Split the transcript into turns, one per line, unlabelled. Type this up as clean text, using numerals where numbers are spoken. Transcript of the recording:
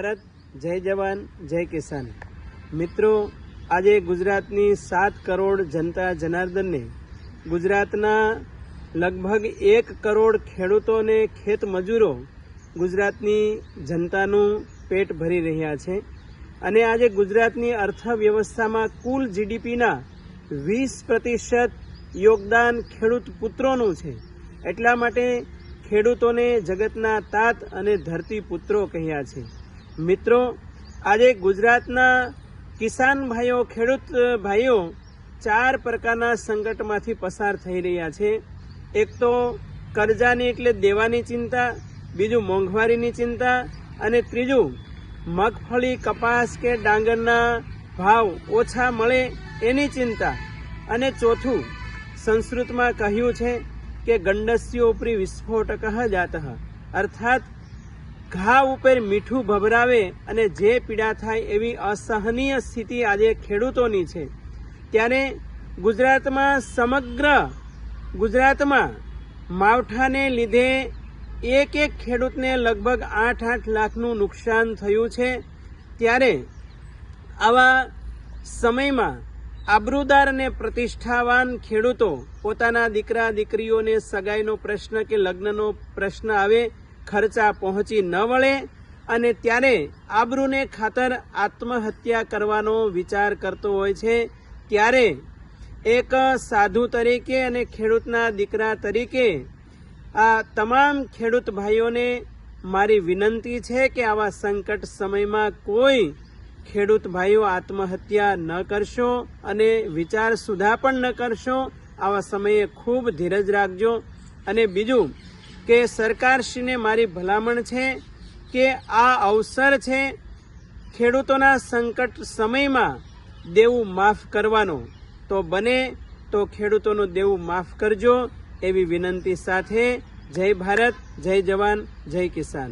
ભારત, જય જવાન, જય કિસાન। મિત્રો, આજે ગુજરાતની 7 કરોડ જનતા જનાર્દનને ગુજરાતના લગભગ 1 કરોડ ખેડૂતોને ખેત મજૂરો ગુજરાતની જનતાનું પેટ ભરી રહ્યા છે અને આજે ગુજરાતની અર્થવ્યવસ્થામાં કુલ જીડીપીના 20% યોગદાન ખેડૂત પુત્રોનું છે। એટલા માટે ખેડૂતોને જગતના તાત અને ધરતી પુત્રો કહ્યા છે। મિત્રો, આજે ગુજરાતના કિસાન ભાઈઓ, ખેડૂત ભાઈઓ 4 પ્રકારના સંકટમાંથી પસાર થઈ રહ્યા છે। એક તો કરજાની એટલે દેવાની ચિંતા, બીજું મોંઘવારીની ચિંતા અને ત્રીજું મગફળી, કપાસ કે ડાંગરના ભાવ ઓછા મળે એની ચિંતા અને ચોથું સંસ્કૃતમાં કહ્યું છે કે ગંડસ્યો ઉપરી વિસ્ફોટક જાતઃ, અર્થાત ઘા ઉપર મીઠું ભભરાવે અને જે પીડા થાય એવી અસહનીય સ્થિતિ આજે ખેડૂતોની છે। ત્યારે ગુજરાતમાં સમગ્ર ગુજરાતમાં માવઠાને લીધે એક ખેડૂતને લગભગ 8 લાખનું નુકસાન થયું છે। ત્યારે આવા સમયમાં આબરૂદાર અને પ્રતિષ્ઠાવાન ખેડૂતો પોતાના દીકરા દીકરીઓને સગાઈનો પ્રશ્ન કે લગ્નનો પ્રશ્ન આવે, ખર્ચા પહોંચી ન વળે અને ત્યારે આબરૂને ખાતર આત્મહત્યા કરવાનો વિચાર કરતો હોય છે। ત્યારે એક સાધુ તરીકે અને ખેડૂતના દીકરા તરીકે આ તમામ ખેડૂત ભાઈઓને મારી વિનંતી છે કે આવા સંકટ સમયમાં કોઈ ખેડૂત ભાઈઓ આત્મહત્યા ન કરશો અને વિચાર સુધા પણ ન કરશો। આવા સમયે ખૂબ ધીરજ રાખજો। અને બીજું કે સરકારશ્રીને મારી ભલામણ છે કે આ અવસર છે ખેડૂતોના સંકટ સમયમાં દેવું માફ કરવાનો, તો બને તો ખેડૂતોનું દેવું માફ કરજો એવી વિનંતી સાથે જય ભારત, જય જવાન, જય કિસાન।